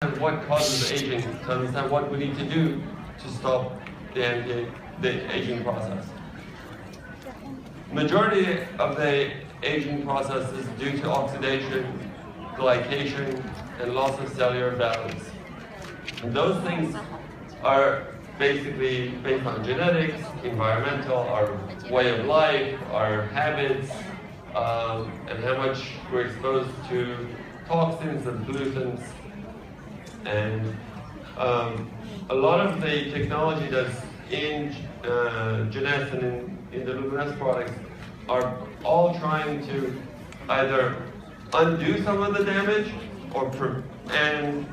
what causes aging, to understand what we need to do to stop the aging process. Majority of the aging process is due to oxidation, glycation, and loss of cellular balance. And those things are basically based on genetics, environmental, our way of life, our habits, and how much we're exposed to toxins and pollutants. And a lot of the technology that's in Nuevo and in the Luminesce products are all trying to either undo some of the damage and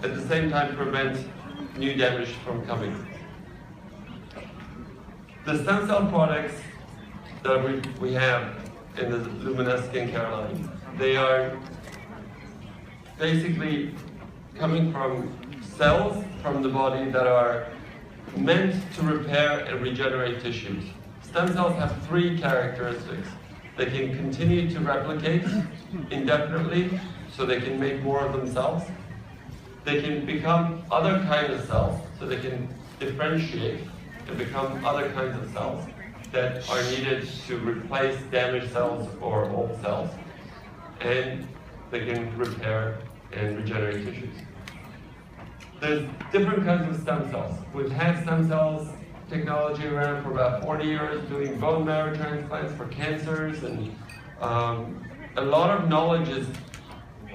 at the same time prevent new damage from coming. The stem cell products that we have in the Luminesce skincare line, they are basically coming from cells from the body that are meant to repair and regenerate tissues. Stem cells have three characteristics. They can continue to replicate indefinitely, so they can make more of themselves. They can become other kinds of cells, so they can differentiate and become other kinds of cells that are needed to replace damaged cells or old cells. And they can repair and regenerate tissues. There's different kinds of stem cells. We've had stem cells technology around for about 40 years, doing bone marrow transplants for cancers, and a lot of knowledge is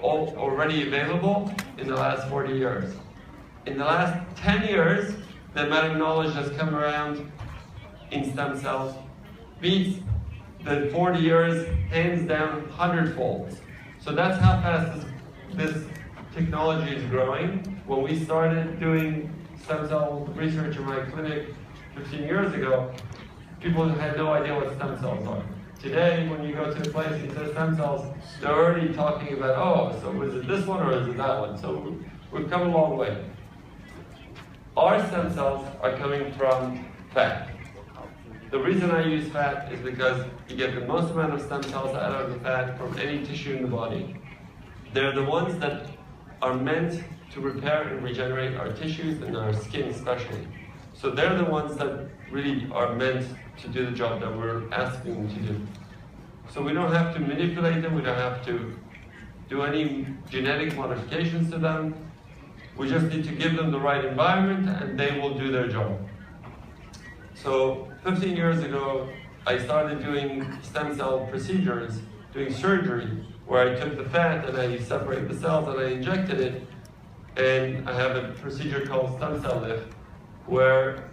already available in the last 40 years. In the last 10 years, the amount of knowledge that's come around in stem cells beats the 40 years hands down 100-fold. So that's how fast this technology is growing. When we started doing stem cell research in my clinic 15 years ago, people had no idea what stem cells are. Today, when you go to a place and say stem cells, they're already talking about, oh, so is it this one or is it that one? So we've come a long way. Our stem cells are coming from fat. The reason I use fat is because you get the most amount of stem cells out of the fat from any tissue in the body. They're the ones that are meant to repair and regenerate our tissues and our skin especially. So they're the ones that really are meant to do the job that we're asking them to do. So we don't have to manipulate them, we don't have to do any genetic modifications to them. We just need to give them the right environment and they will do their job. So 15 years ago, I started doing stem cell procedures, doing surgery, where I took the fat and I separated the cells and I injected it. And I have a procedure called stem cell lift, where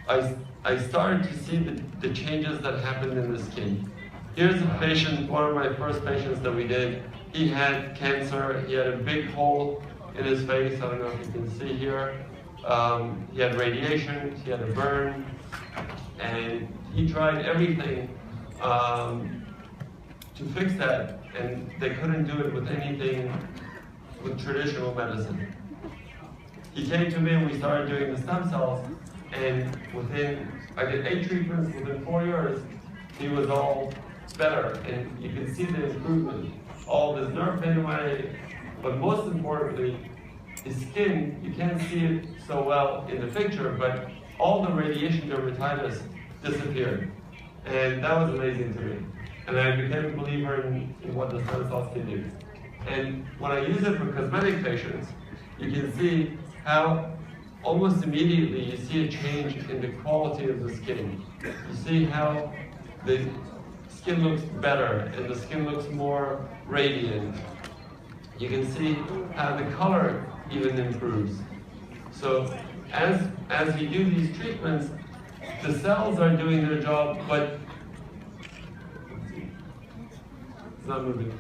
I started to see the changes that happened in the skin. Here's a patient, one of my first patients that we did. He had cancer, he had a big hole in his face, I don't know if you can see here. He had radiation, he had a burn, and he tried everything to fix that, and they couldn't do it with anything with traditional medicine. He came to me and we started doing the stem cells, and I did 8 treatments, within 4 years, he was all better, and you can see the improvement. All this nerve pain away, but most importantly, his skin, you can't see it so well in the picture, but all the radiation dermatitis disappeared. And that was amazing to me. And I became a believer in what the stem cells can do. And when I use it for cosmetic patients, you can see how almost immediately you see a change in the quality of the skin. You see how the skin looks better and the skin looks more radiant. You can see how the color even improves. So as you do these treatments, the cells are doing their job, but it's not moving.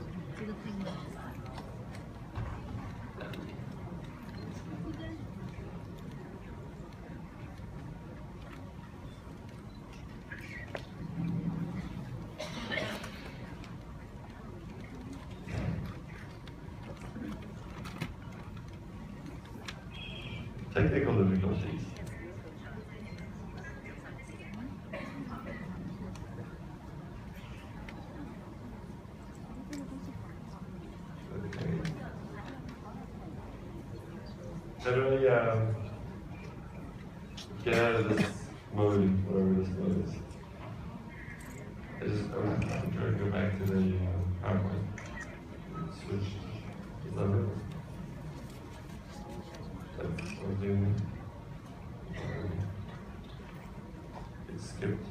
Technical difficulties. Okay. How do I get out of this mode, whatever this mode is? I'm trying to go back to the PowerPoint. Switch. Is that it? That's something. It skipped.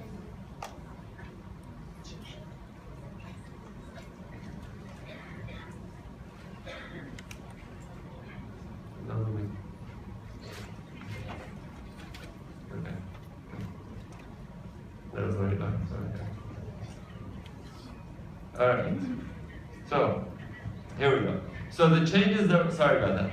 Okay. That was already done. Okay. All right. So here we go. So the changes that, sorry about that.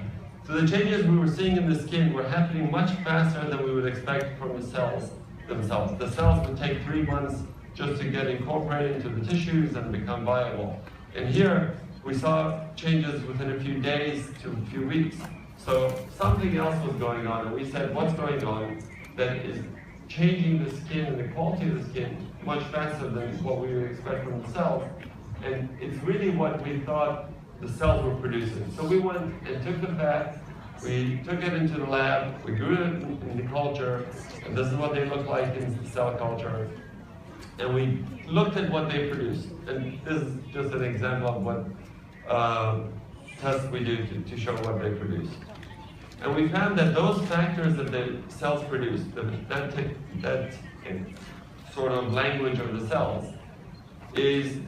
So the changes we were seeing in the skin were happening much faster than we would expect from the cells themselves. The cells would take 3 months just to get incorporated into the tissues and become viable. And here we saw changes within a few days to a few weeks. So something else was going on, and we said, what's going on that is changing the skin and the quality of the skin much faster than what we would expect from the cells? And it's really what we thought the cells were producing. So we went and took the fat, we took it into the lab, we grew it in the culture, and this is what they look like in cell culture. And we looked at what they produced. And this is just an example of what tests we do to show what they produce. And we found that those factors that the cells produce, that sort of language of the cells, is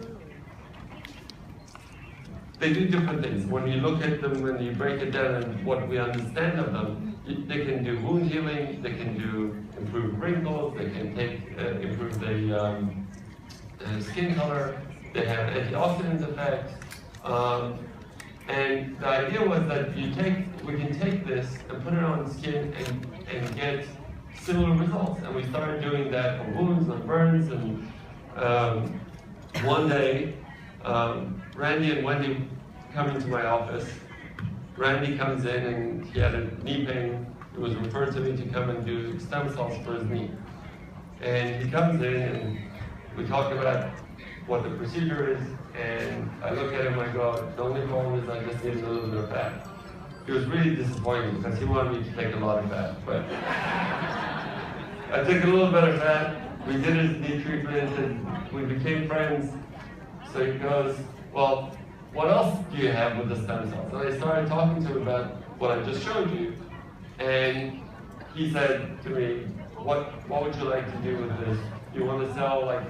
they do different things. When you look at them, when you break it down and what we understand of them, they can do wound healing, they can do improve wrinkles, they can improve the skin color, they have antioxidant effects. And the idea was that we can take this and put it on the skin and get similar results. And we started doing that on wounds, on burns, and one day, Randy and Wendy come into my office. Randy comes in and he had a knee pain. It was referred to me to come and do stem cells for his knee. And he comes in and we talk about what the procedure is, and I look at him and I go, the only problem is I just need a little bit of fat. He was really disappointed because he wanted me to take a lot of fat. But I took a little bit of fat, we did his knee treatment, and we became friends. So he goes, well, what else do you have with the stem cells? And I started talking to him about what I just showed you. And he said to me, what would you like to do with this? You want to sell like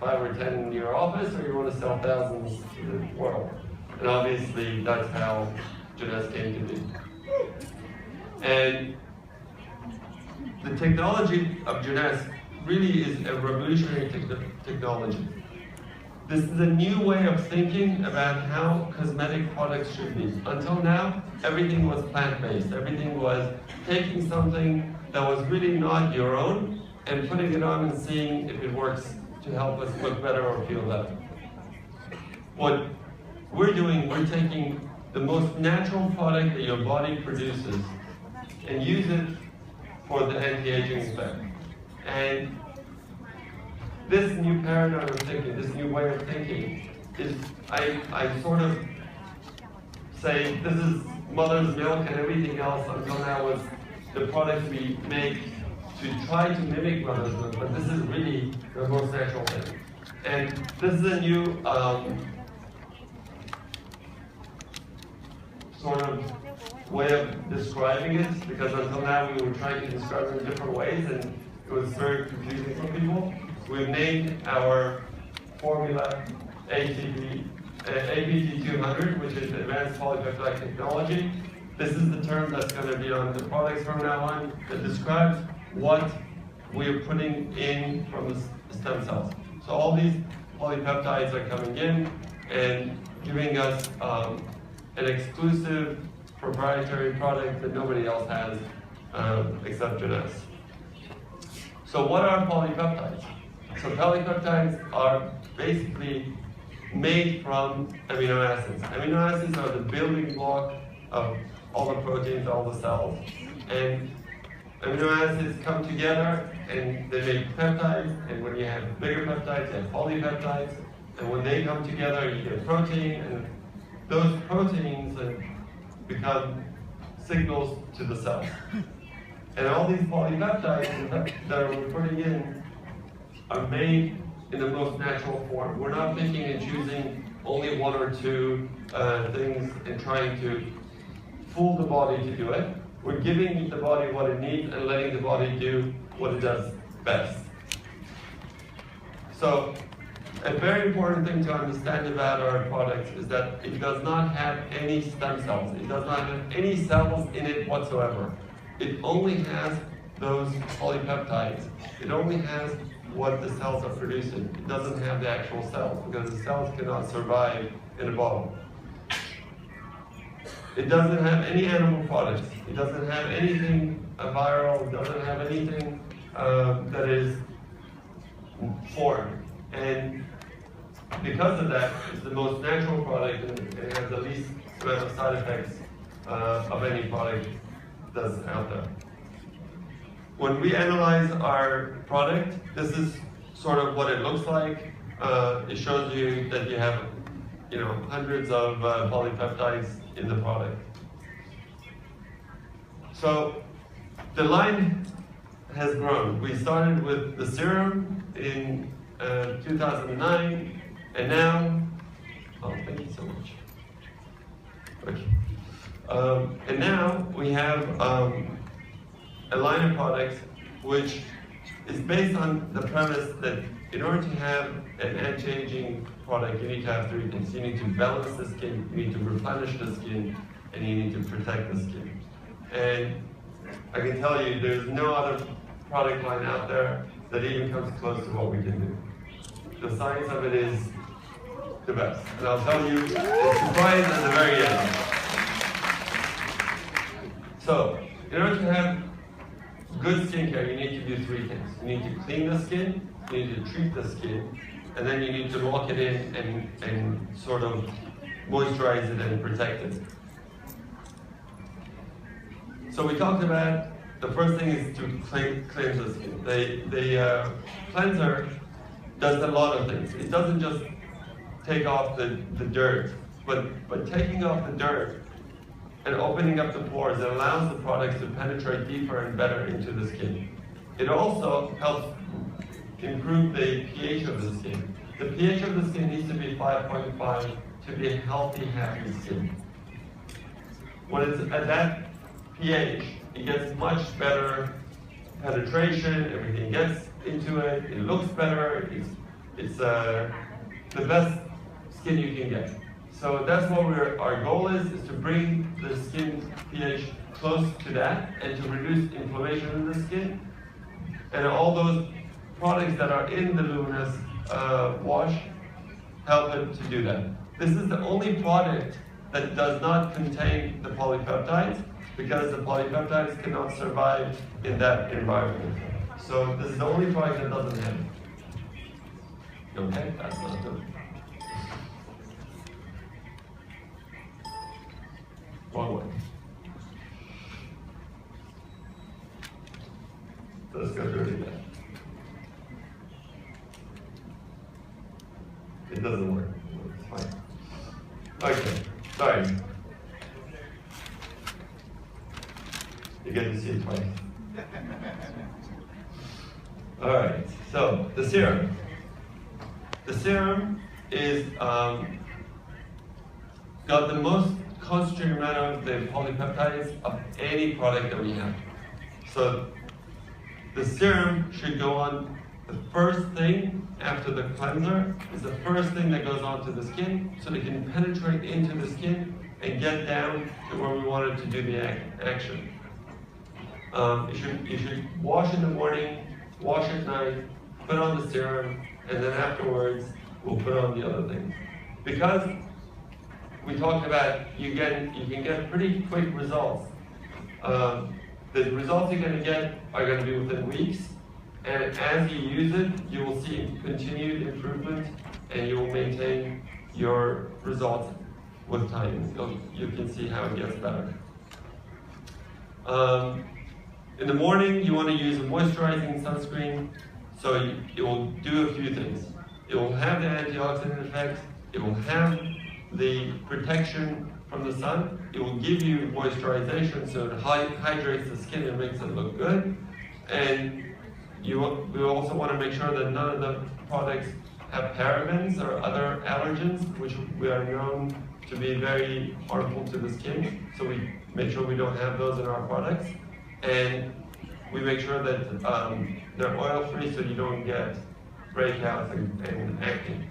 5 or 10 in your office, or you want to sell thousands to the world? And obviously that's how Nuevo came to be. And the technology of Nuevo really is a revolutionary technology. This is a new way of thinking about how cosmetic products should be. Until now, everything was plant-based. Everything was taking something that was really not your own and putting it on and seeing if it works to help us look better or feel better. What we're doing, we're taking the most natural product that your body produces and use it for the anti-aging effect. And this new paradigm of thinking, this new way of thinking, is, I sort of say, this is mother's milk, and everything else until now was the products we make to try to mimic mother's milk, but this is really the most natural thing. And this is a new sort of way of describing it, because until now we were trying to describe it in different ways, and it was very confusing for people. We've named our formula APT200, which is Advanced Polypeptide Technology. This is the term that's going to be on the products from now on that describes what we're putting in from the stem cells. So all these polypeptides are coming in and giving us an exclusive proprietary product that nobody else has except Nuevo. So what are polypeptides? So polypeptides are basically made from amino acids. Amino acids are the building block of all the proteins, all the cells. And amino acids come together and they make peptides, and when you have bigger peptides, you have polypeptides, and when they come together, you get protein, and those proteins become signals to the cells. And all these polypeptides that we're putting in are made in the most natural form. We're not picking and choosing only one or two things and trying to fool the body to do it. We're giving the body what it needs and letting the body do what it does best. So, a very important thing to understand about our product is that it does not have any stem cells. It does not have any cells in it whatsoever. It only has those polypeptides. It only has what the cells are producing. It doesn't have the actual cells because the cells cannot survive in a bottle. It doesn't have any animal products. It doesn't have anything viral. It doesn't have anything that is foreign. And because of that, it's the most natural product and it has the least amount of side effects of any product that's out there. When we analyze our product, this is sort of what it looks like. It shows you that you have, hundreds of polypeptides in the product. So the line has grown. We started with the serum in 2009, and now, thank you so much. Okay. And now we have a line of products which is based on the premise that in order to have an anti-aging product, you need to have three things. You need to balance the skin, you need to replenish the skin, and you need to protect the skin. And I can tell you there's no other product line out there that even comes close to what we can do. The science of it is the best. And I'll tell you, it's surprise at the very end. So, in order to have good skincare, you need to do three things. You need to clean the skin, you need to treat the skin, and then you need to lock it in and sort of moisturize it and protect it. So we talked about the first thing is to cleanse the skin. The cleanser does a lot of things. It doesn't just take off the dirt, but taking off the dirt and opening up the pores, it allows the products to penetrate deeper and better into the skin. It also helps improve the pH of the skin. The pH of the skin needs to be 5.5 to be a healthy, happy skin. When it's at that pH, it gets much better penetration, everything gets into it, it looks better, it's the best skin you can get. So that's what our goal is to bring the skin pH close to that and to reduce inflammation in the skin. And all those products that are in the Luminesce wash help it to do that. This is the only product that does not contain the polypeptides because the polypeptides cannot survive in that environment. So this is the only product that doesn't have it. Okay, that's not good. Wrong way. So let's go through it again. It doesn't work. It's fine. Okay, sorry. You get to see it twice. Alright, so the serum. The serum is got the most concentrated amount of the polypeptides of any product that we have. So the serum should go on the first thing after the cleanser. Is the first thing that goes onto the skin so it can penetrate into the skin and get down to where we want it to do the action. You should wash in the morning, wash at night, put on the serum, and then afterwards we'll put on the other things. Because we talked about you can get pretty quick results. The results you're going to get are going to be within weeks, and as you use it, you will see continued improvement, and you will maintain your results with time. You can see how it gets better. In the morning, you want to use a moisturizing sunscreen, so it will do a few things. It will have the antioxidant effect, it will have the protection from the sun. It will give you moisturization, so it hydrates the skin and makes it look good. And we also want to make sure that none of the products have parabens or other allergens, which we are known to be very harmful to the skin. So we make sure we don't have those in our products. And we make sure that they're oil-free so you don't get breakouts and acne.